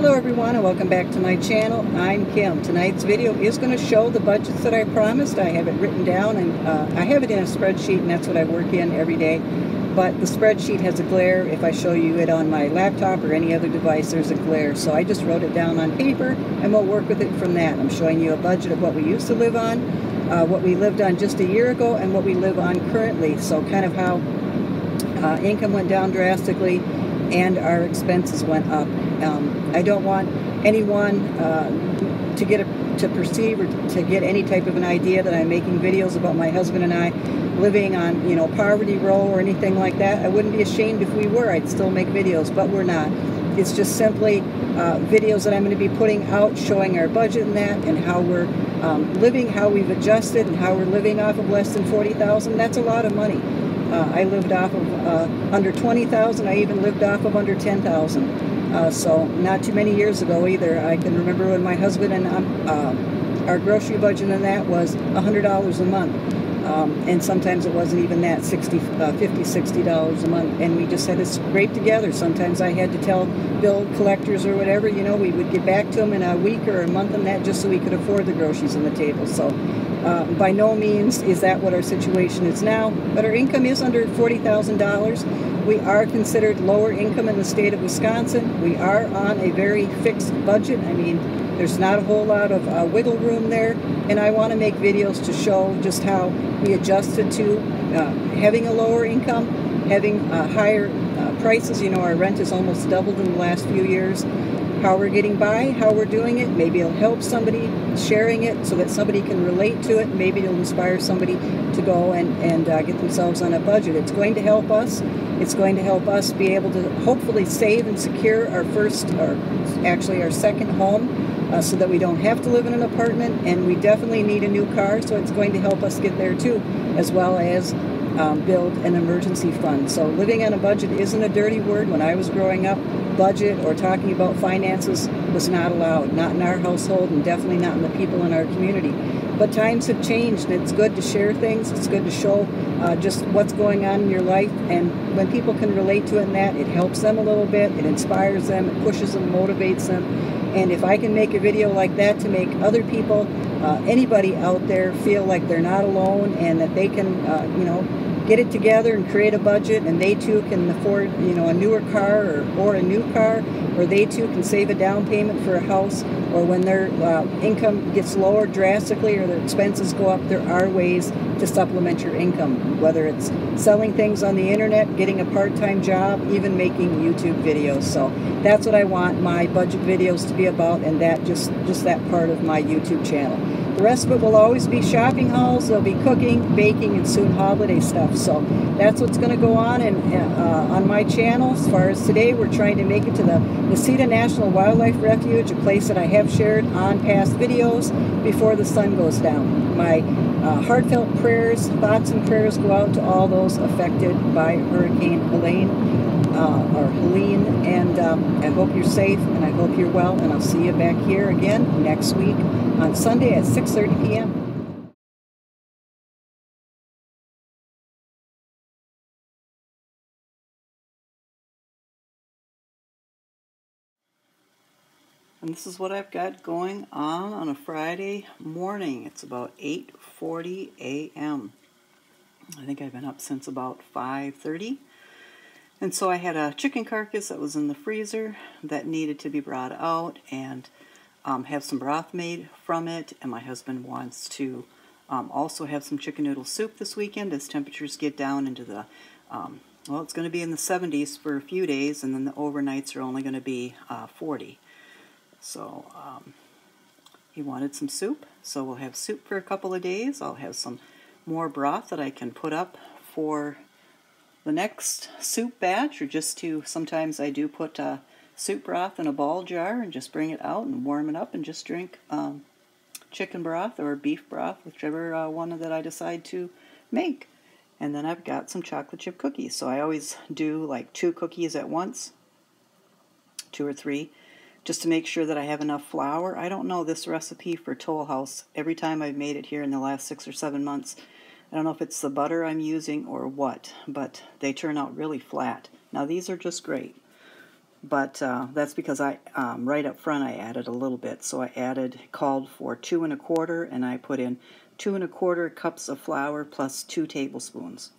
Hello everyone and welcome back to my channel. I'm Kim. Tonight's video is going to show the budgets that I promised. I have it written down and I have it in a spreadsheet, and that's what I work in every day. But the spreadsheet has a glare. If I show you it on my laptop or any other device, there's a glare. So I just wrote it down on paper and we'll work with it from that. I'm showing you a budget of what we used to live on, what we lived on just a year ago, and what we live on currently. So kind of how income went down drastically and our expenses went up. I don't want anyone to perceive or to get any type of an idea that I'm making videos about my husband and I living on, poverty row or anything like that. I wouldn't be ashamed if we were. I'd still make videos, but we're not. It's just simply videos that I'm going to be putting out showing our budget and that, and how we're living, how we've adjusted, and how we're living off of less than $40,000. That's a lot of money. I lived off of under $20,000. I even lived off of under $10,000. So not too many years ago either. I can remember when my husband and our grocery budget on that was $100 a month. And sometimes it wasn't even that, $50, $60 a month. And we just had to scrape together. Sometimes I had to tell bill collectors or whatever, we would get back to them in a week or a month on that just so we could afford the groceries on the table. So by no means is that what our situation is now. But our income is under $40,000. We are considered lower income in the state of Wisconsin. We are on a very fixed budget. I mean, there's not a whole lot of wiggle room there. And I want to make videos to show just how we adjusted to having a lower income, having higher prices. Our rent has almost doubled in the last few years. How we're getting by, how we're doing it. Maybe it'll help somebody, sharing it so that somebody can relate to it. Maybe it'll inspire somebody to go and get themselves on a budget. It's going to help us. It's going to help us be able to hopefully save and secure our our second home, so that we don't have to live in an apartment. And we definitely need a new car, so it's going to help us get there too, as well as build an emergency fund. So living on a budget isn't a dirty word. When I was growing up, budget or talking about finances was not allowed, not in our household, and definitely not in the people in our community. But times have changed, and it's good to share things. It's good to show just what's going on in your life, and when people can relate to it and that, it helps them a little bit, it inspires them, it pushes them, motivates them. And if I can make a video like that to make other people, anybody out there, feel like they're not alone and that they can, get it together and create a budget, and they too can afford, a newer car or a new car, or they too can save a down payment for a house, or when their income gets lower drastically or their expenses go up, there are ways to supplement your income, whether it's selling things on the internet, getting a part-time job, even making YouTube videos. So that's what I want my budget videos to be about, and that just that part of my YouTube channel. The rest of it will always be shopping hauls. There'll be cooking, baking, and soon holiday stuff. So that's what's going to go on on my channel. As far as today, we're trying to make it to the Necedah National Wildlife Refuge, a place that I have shared on past videos, before the sun goes down. My heartfelt prayers, thoughts and prayers go out to all those affected by Hurricane Helene, and I hope you're safe, and I hope you're well, and I'll see you back here again next week on Sunday at 6:30 p.m. And this is what I've got going on a Friday morning. It's about 8:40 a.m. I think I've been up since about 5:30. And so I had a chicken carcass that was in the freezer that needed to be brought out, and have some broth made from it. And my husband wants to also have some chicken noodle soup this weekend as temperatures get down into the, it's going to be in the 70s for a few days, and then the overnights are only going to be 40. So he wanted some soup, so we'll have soup for a couple of days. I'll have some more broth that I can put up for the next soup batch, or just to, sometimes I do put soup broth in a ball jar and just bring it out and warm it up and just drink chicken broth or beef broth, whichever one that I decide to make. And then I've got some chocolate chip cookies, so I always do like 2 cookies at once, 2 or 3, just to make sure that I have enough flour. I don't know this recipe for Toll House. Every time I've made it here in the last 6 or 7 months, I don't know if it's the butter I'm using or what, but they turn out really flat. Now these are just great. But that's because I right up front I added a little bit. So I called for 2 1/4, and I put in 2 1/4 cups of flour plus 2 tablespoons.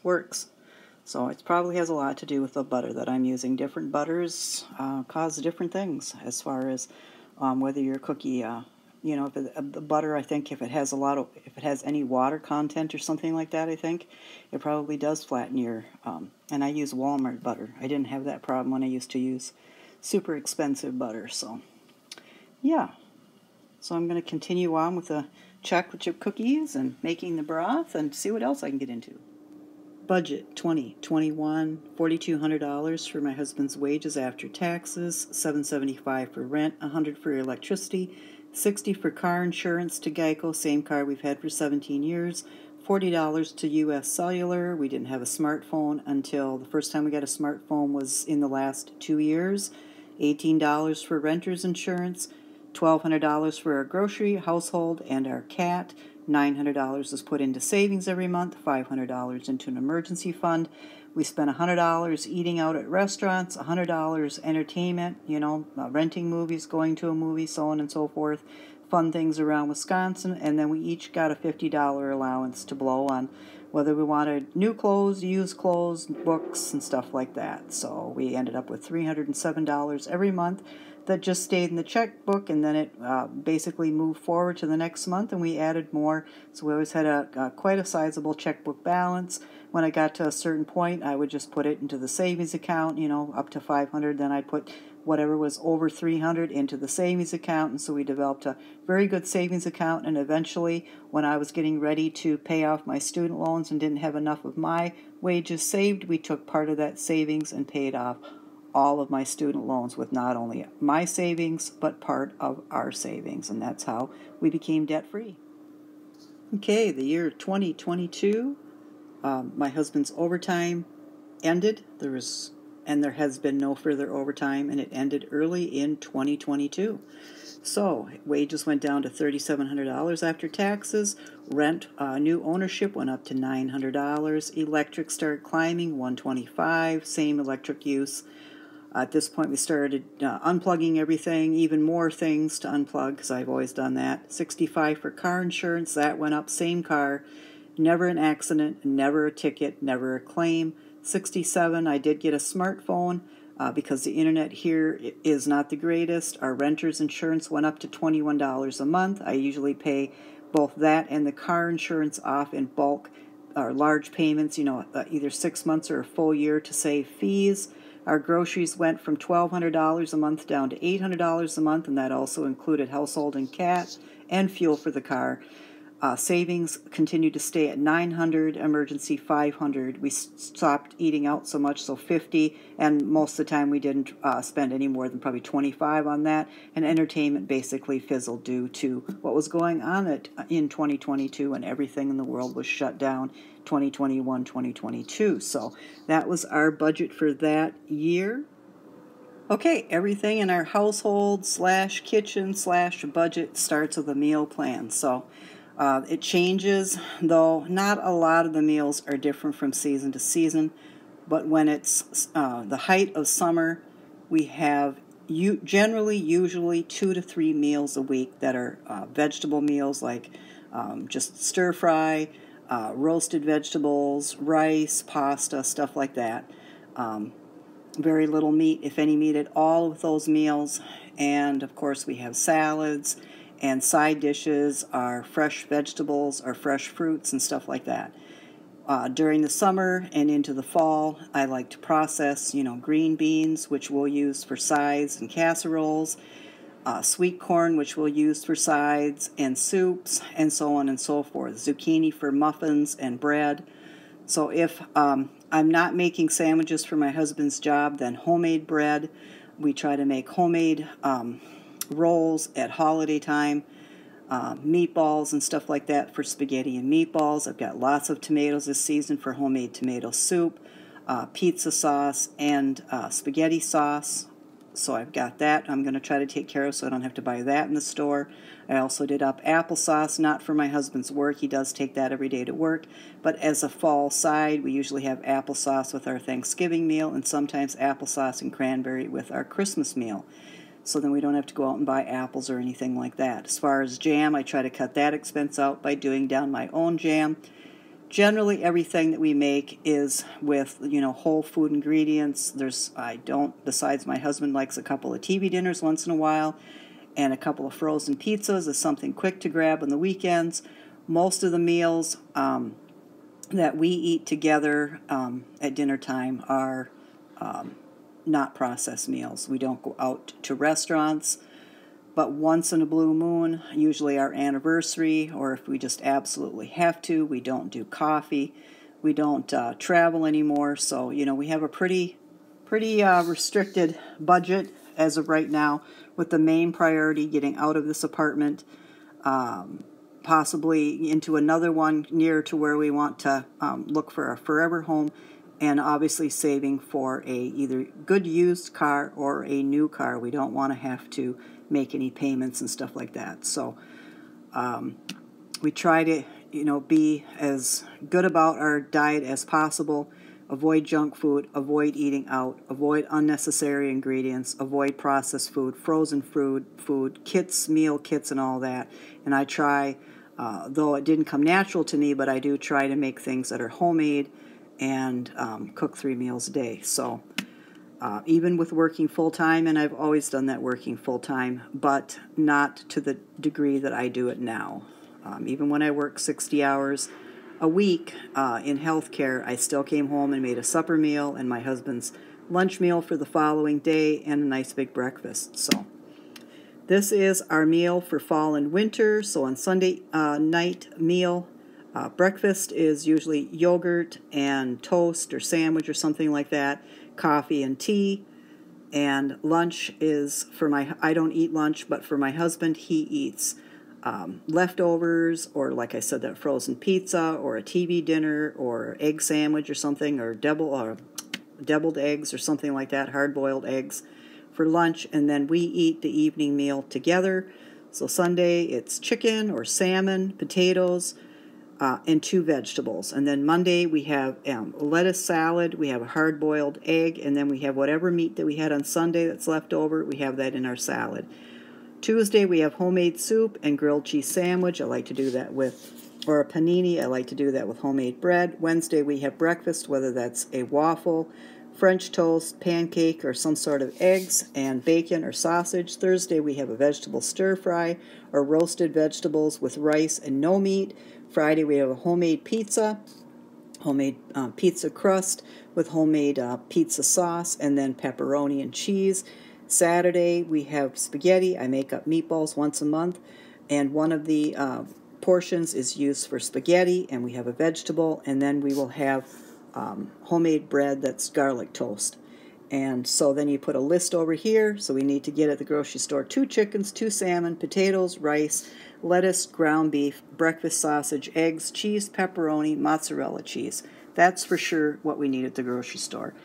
Works. So it probably has a lot to do with the butter that I'm using. Different butters cause different things as far as whether your cookie, if the butter, I think if it has if it has any water content or something like that, I think it probably does flatten your, and I use Walmart butter. I didn't have that problem when I used to use super expensive butter, so yeah. So I'm going to continue on with the chocolate chip cookies and making the broth and see what else I can get into. Budget 2021, $4,200 for my husband's wages after taxes, $775 for rent, $100 for electricity, $60 for car insurance to Geico, same car we've had for 17 years, $40 to U.S. Cellular. We didn't have a smartphone until the first time we got a smartphone was in the last 2 years, $18 for renter's insurance, $1,200 for our grocery, household, and our cat. $900 is put into savings every month, $500 into an emergency fund. We spent $100 eating out at restaurants, $100 entertainment, renting movies, going to a movie, so on and so forth, fun things around Wisconsin, and then we each got a $50 allowance to blow on whether we wanted new clothes, used clothes, books, and stuff like that. So we ended up with $307 every month. That just stayed in the checkbook, and then it basically moved forward to the next month, and we added more. So we always had quite a sizable checkbook balance. When I got to a certain point, I would just put it into the savings account, up to $500. Then I'd put whatever was over $300 into the savings account, and so we developed a very good savings account. And eventually, when I was getting ready to pay off my student loans and didn't have enough of my wages saved, we took part of that savings and paid off all of my student loans with not only my savings, but part of our savings. And that's how we became debt-free. Okay, the year 2022, my husband's overtime ended. There has been no further overtime, and it ended early in 2022. So wages went down to $3,700 after taxes. Rent, new ownership went up to $900. Electric started climbing, $125. Same electric use. At this point, we started unplugging everything, even more things to unplug, because I've always done that. $65 for car insurance, that went up, same car, never an accident, never a ticket, never a claim. $67, I did get a smartphone because the internet here is not the greatest. Our renter's insurance went up to $21 a month. I usually pay both that and the car insurance off in bulk, or large payments, either 6 months or a full year to save fees. Our groceries went from $1,200 a month down to $800 a month, and that also included household and cat and fuel for the car. Savings continued to stay at $900, emergency $500. We stopped eating out so much, so $50, and most of the time we didn't spend any more than probably $25 on that. And entertainment basically fizzled due to what was going on in 2022, and everything in the world was shut down 2021, 2022. So that was our budget for that year. Okay, everything in our household / kitchen / budget starts with a meal plan. So it changes, though not a lot of the meals are different from season to season. But when it's the height of summer, we have usually 2 to 3 meals a week that are vegetable meals, like just stir fry, roasted vegetables, rice, pasta, stuff like that. Very little meat, if any meat at all, with those meals. And of course we have salads, and side dishes are fresh vegetables or fresh fruits and stuff like that. During the summer and into the fall, I like to process, green beans, which we'll use for sides and casseroles, sweet corn, which we'll use for sides and soups, and so on and so forth. Zucchini for muffins and bread. So if I'm not making sandwiches for my husband's job, then homemade bread. We try to make homemade rolls at holiday time, meatballs and stuff like that for spaghetti and meatballs. I've got lots of tomatoes this season for homemade tomato soup, pizza sauce, and spaghetti sauce. so I've got that I'm going to try to take care of so I don't have to buy that in the store. I also did up applesauce, not for my husband's work. He does take that every day to work, but as a fall side, we usually have applesauce with our Thanksgiving meal and sometimes applesauce and cranberry with our Christmas meal. So then we don't have to go out and buy apples or anything like that. As far as jam, I try to cut that expense out by doing down my own jam. Generally, everything that we make is with, whole food ingredients. Besides my husband likes a couple of TV dinners once in a while, and a couple of frozen pizzas is something quick to grab on the weekends. Most of the meals that we eat together at dinner time are not processed meals. We don't go out to restaurants, but once in a blue moon, usually our anniversary, or if we just absolutely have to, we don't do coffee. We don't travel anymore, so we have a pretty restricted budget as of right now, with the main priority getting out of this apartment, possibly into another one near to where we want to look for a forever home, and obviously saving for a either good used car or a new car. We don't want to have to make any payments and stuff like that. So we try to be as good about our diet as possible. Avoid junk food, avoid eating out, avoid unnecessary ingredients, avoid processed food, frozen food, meal kits and all that. And I try, though it didn't come natural to me, but I do try to make things that are homemade and cook 3 meals a day. So even with working full-time, and I've always done that working full-time, but not to the degree that I do it now. Even when I worked 60 hours a week in healthcare, I still came home and made a supper meal and my husband's lunch meal for the following day and a nice big breakfast. So this is our meal for fall and winter. So on Sunday night meal, breakfast is usually yogurt and toast or sandwich or something like that, coffee and tea. And lunch is I don't eat lunch, but for my husband, he eats leftovers, or like I said, that frozen pizza or a TV dinner or egg sandwich or something, or deviled eggs or something like that, hard-boiled eggs for lunch. And then we eat the evening meal together. So Sunday it's chicken or salmon, potatoes, and 2 vegetables. And then Monday we have lettuce salad, we have a hard-boiled egg, and then we have whatever meat that we had on Sunday that's left over, we have that in our salad. Tuesday we have homemade soup and grilled cheese sandwich. I like to do that or a panini. I like to do that with homemade bread. Wednesday we have breakfast, whether that's a waffle, French toast, pancake, or some sort of eggs and bacon or sausage. Thursday we have a vegetable stir fry or roasted vegetables with rice and no meat. Friday we have a homemade pizza crust with homemade pizza sauce, and then pepperoni and cheese. Saturday we have spaghetti. I make up meatballs once a month, and one of the portions is used for spaghetti, and we have a vegetable, and then we will have homemade bread that's garlic toast. And so then you put a list over here. So we need to get at the grocery store 2 chickens, 2 salmon, potatoes, rice, lettuce, ground beef, breakfast sausage, eggs, cheese, pepperoni, mozzarella cheese. That's for sure what we need at the grocery store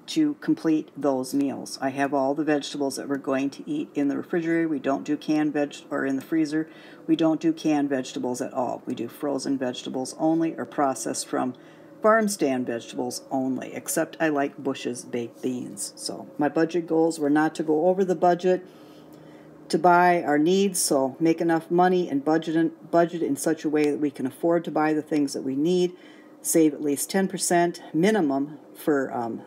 to complete those meals. I have all the vegetables that we're going to eat in the refrigerator. We don't do canned or in the freezer. We don't do canned vegetables at all. We do frozen vegetables only, or processed from farm stand vegetables only, except I like Bush's baked beans. So my budget goals were not to go over the budget, to buy our needs, so make enough money and budget in such a way that we can afford to buy the things that we need, save at least 10% minimum for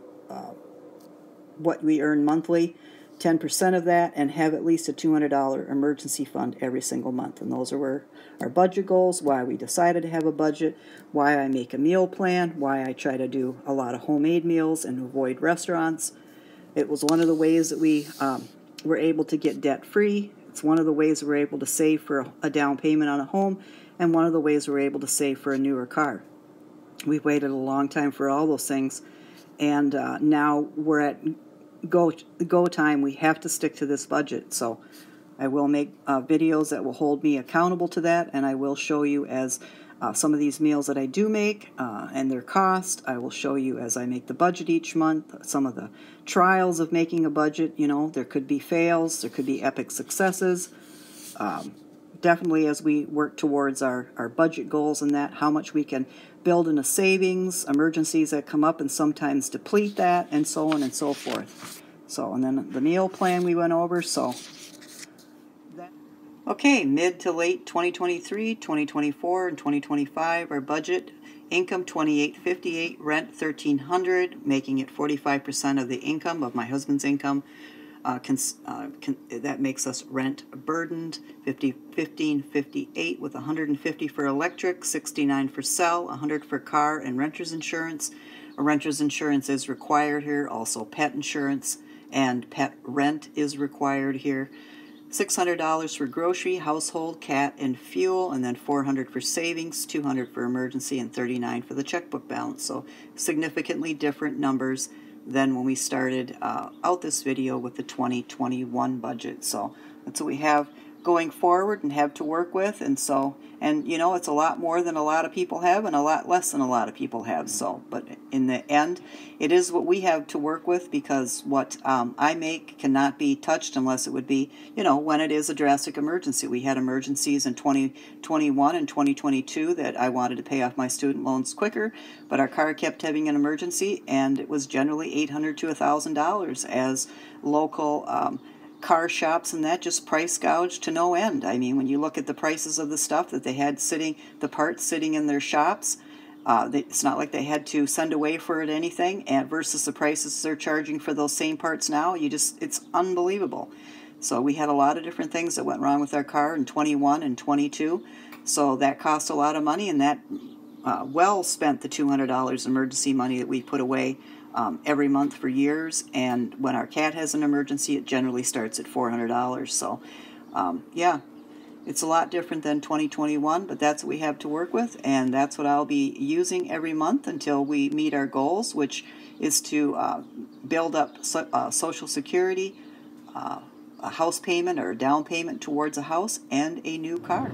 what we earn monthly, 10% of that, and have at least a $200 emergency fund every single month. And those are our budget goals, why we decided to have a budget, why I make a meal plan, why I try to do a lot of homemade meals and avoid restaurants. It was one of the ways that we were able to get debt-free. It's one of the ways we're able to save for a down payment on a home, and one of the ways we're able to save for a newer car. We've waited a long time for all those things, and now we're at go time. We have to stick to this budget. So I will make videos that will hold me accountable to that, and I will show you as some of these meals that I do make and their cost. I will show you as I make the budget each month, some of the trials of making a budget. You know, there could be fails, there could be epic successes. Definitely as we work towards our budget goals and that, how much we can build in a savings, emergencies that come up and sometimes deplete that, and so on and so forth. So, and then the meal plan we went over, so. Okay, mid to late 2023, 2024, and 2025, our budget, income $2,858, rent $1,300, making it 45% of the income of my husband's income. That makes us rent burdened. $1,558 with $150 for electric, $69 for cell, $100 for car and renter's insurance. A renter's insurance is required here, also pet insurance and pet rent is required here. $600 for grocery, household, cat, and fuel, and then $400 for savings, $200 for emergency, and $39 for the checkbook balance. So significantly different numbers than when we started out this video with the 2021 budget. So that's what we have going forward and have to work with. And so, and you know, it's a lot more than a lot of people have and a lot less than a lot of people have. So, but in the end, it is what we have to work with, because what I make cannot be touched unless it would be, you know, when it is a drastic emergency. We had emergencies in 2021 and 2022 that I wanted to pay off my student loans quicker, but our car kept having an emergency, and it was generally $800 to $1,000 as local car shops and that just price gouged to no end. I mean, when you look at the prices of the stuff that they had sitting, the parts sitting in their shops, it's not like they had to send away for it anything, and versus the prices they're charging for those same parts now, it's unbelievable. So we had a lot of different things that went wrong with our car in 21 and 22, so that cost a lot of money, and that well spent the $200 emergency money that we put away every month for years. And when our cat has an emergency, it generally starts at $400. So yeah, it's a lot different than 2021, but that's what we have to work with, and that's what I'll be using every month until we meet our goals, which is to build up Social Security, a house payment or a down payment towards a house, and a new car.